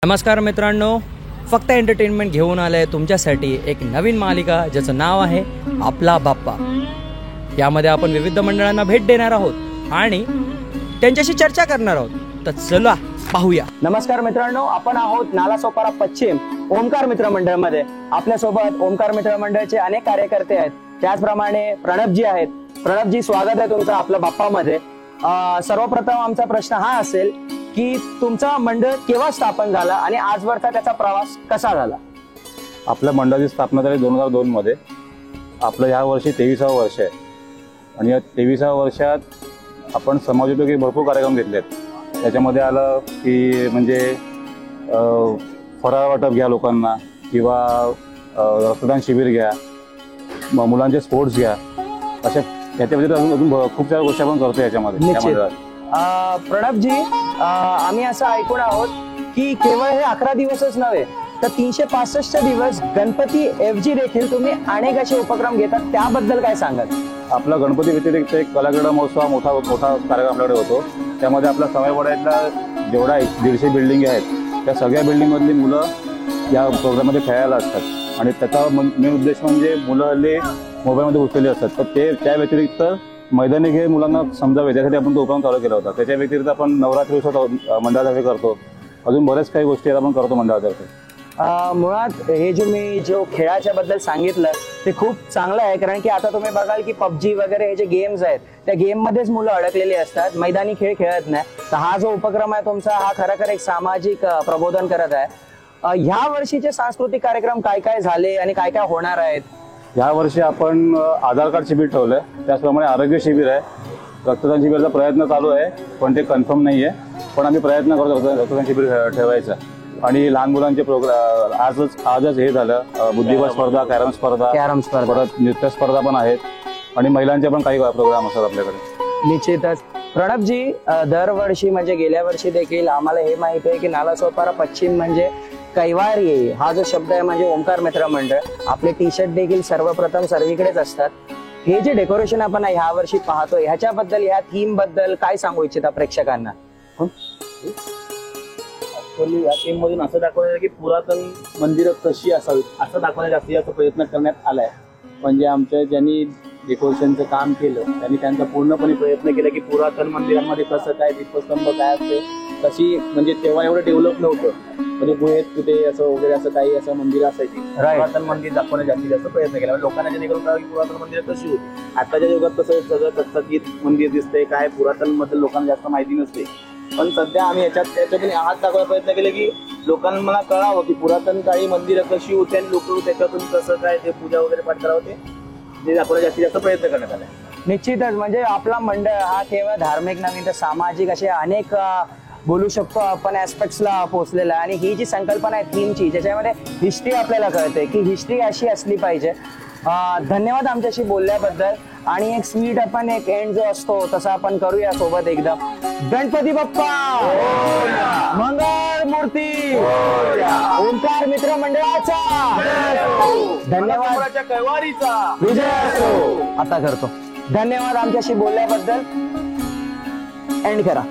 नमस्कार मित्रांनो, फक्त एंटरटेनमेंट घेऊन आलंय तुमच्यासाठी एक नवीन मालिका ज्याचं नाव आहे आपला बाप्पा। यामध्ये आपण विविध मंडळांना भेट देणार आहोत आणि त्यांच्याशी चर्चा करणार आहोत। तर चला पाहूया। नमस्कार मित्रांनो, आपण आहोत नालासोपारा पश्चिम ओमकार मित्र मंडळ मध्ये। आपल्या सोबत ओमकार मित्र मंडळचे अनेक कार्यकर्ते आहेत, त्याचप्रमाणे प्रणबजी आहेत। प्रणबजी, स्वागत आहे तुमचं आपला बाप्पा मध्ये। सर्वप्रथम आमचा प्रश्न हा असेल की तुमचा मंडळ केव्हा स्थापन झाला आणि आजवरचा त्याचा प्रवास कसा झाला? आपल्या मंडळाची स्थापना झाली 2002 मध्ये। आपलं ह्या वर्षी 23वं वर्ष आहे आणि या 23व्या वर्षात आपण समाजोपयोगी भरपूर कार्यक्रम घेतलेत। त्याच्यामध्ये आलं की म्हणजे फराळ वाटप घ्या लोकांना, किंवा रक्तदान शिबिर घ्या, मुलांचे स्पोर्ट्स घ्या, अशा त्याच्या व्यतिरिक्त अजून खूप साऱ्या गोष्टी आपण करतो याच्यामध्ये। प्रणबजी, आम्ही असं ऐकून आहोत की केवळ हे 11 दिवसच नव्हे तर 365 दिवस गणपती ऐवजी देखील तुम्ही अनेक असे उपक्रम घेतात, त्याबद्दल काय सांगाल? आपला गणपती व्यतिरिक्त एक कलाक्रीडा महोत्सव मोठा कार्यक्रम आपल्याकडे होतो। त्यामध्ये आपल्या सवाईवाड्यातल्या जेवढ्या 150 बिल्डिंग आहेत त्या सगळ्या बिल्डिंग मधली मुलं या प्रोग्राममध्ये खेळायला असतात आणि त्याचा मेन उद्देश म्हणजे मुलं हल्ली मोबाईलमध्ये घुसलेली असतात, तर ते त्या व्यतिरिक्त मैदानी खेळ मुलांना समजावे त्यासाठी आपण तो उपक्रम चालू केला होता। त्याच्या व्यतिरिक्त आपण नवरात्री उत्सव मंडळातर्फे करतो, अजून बरेच काही गोष्टी आपण करतो मंडळातर्फे। मुळात हे जो खेळाच्या बद्दल सांगितलं ते खूप चांगलं आहे, कारण की आता तुम्ही बघाल की पबजी वगैरे हे जे गेम्स आहेत त्या गेम मध्येच मुलं अडकलेली असतात, मैदानी खेळ खेळत नाही। तर हा जो उपक्रम आहे तुमचा, हा खरोखर एक सामाजिक प्रबोधन करत आहे। ह्या वर्षीचे सांस्कृतिक कार्यक्रम काय काय झाले आणि काय काय होणार आहेत? या वर्षी आपण आधार कार्ड शिबिर ठेवलंय, त्याचप्रमाणे आरोग्य शिबिर आहे, रक्तदान शिबिरचा प्रयत्न चालू आहे पण ते कन्फर्म नाहीये, पण आम्ही प्रयत्न करतो रक्तदान शिबिर ठेवायचा। आणि लहान मुलांचे प्रोग्राम आजच हे झालं, बुद्धिबळ स्पर्धा, कॅरम स्पर्धा, परत नृत्य स्पर्धा पण आहेत आणि महिलांचे पण काही प्रोग्राम असतात आपल्याकडे। निश्चितच। प्रणबजी, दरवर्षी म्हणजे गेल्या वर्षी देखील आम्हाला हे माहिती आहे की नालासोपारा पश्चिम म्हणजे कैवारी हा जो शब्द आहे म्हणजे ओमकार मित्र मंडळ। आपले टी शर्ट देखील सर्वप्रथम सर्वीकडेच असतात। हे जे डेकोरेशन आपण ह्या वर्षी पाहतो, ह्याच्याबद्दल, ह्या थीम बद्दल काय सांगू इच्छिता प्रेक्षकांना? ऍक्च्युअली या थीम मधून असं दाखवलं की पुरातन मंदिरं कशी असावीत असं दाखवण्याचा जास्तीत जास्त प्रयत्न करण्यात आलाय। म्हणजे आमच्या ज्यांनी डेकोरेशनचं काम केलं त्यांनी त्यांचा पूर्णपणे प्रयत्न केला की पुरातन मंदिरांमध्ये कसं काय दीपस्तंभ काय असते, कशी म्हणजे तेव्हा एवढं डेव्हलप नव्हतं, म्हणजे गुहेत कुठे असं वगैरे असं काही असं मंदिर असायची, पुरातन मंदिर दाखवण्याचा जास्तीत जास्त प्रयत्न केला। लोकांना जेणेकरून कळलं की पुरातन मंदिर कशी होती। आताच्या युगात कसं सगळं चकचकीत मंदिर दिसतंय, काय पुरातन मध्ये लोकांना जास्त माहिती नसते, पण सध्या आम्ही त्याच्यातून हात दाखवायचा प्रयत्न केला की लोकांना कळावं की पुरातन काळी मंदिरं कशी होती आणि लोक त्याच्यातून कसं काय ते पूजा वगैरे पाठ करावं ते दाखवण्याचा जास्तीत जास्त प्रयत्न करण्यात आला। निश्चितच। म्हणजे आपला मंडळ हा केवळ धार्मिक नव्हे तर सामाजिक असे अनेक बोलू शकतो आपण ऍस्पेक्ट्सला पोहोचलेला आहे। आणि ही जी संकल्पना आहे थीमची, ज्याच्यामध्ये हिस्ट्री आपल्याला कळते की हिस्ट्री अशी असली पाहिजे। धन्यवाद आमच्याशी बोलल्याबद्दल। आणि एक स्वीट आपण एक एंड जो असतो तसा आपण करूया सोबत एकदम। गणपती बाप्पा, मंगळ मूर्ती, ओंकार मित्र मंडळाचा धन्यवाद, कैवारीचा विजय असो। आता करतो। धन्यवाद आमच्याशी बोलल्याबद्दल। एंड करा।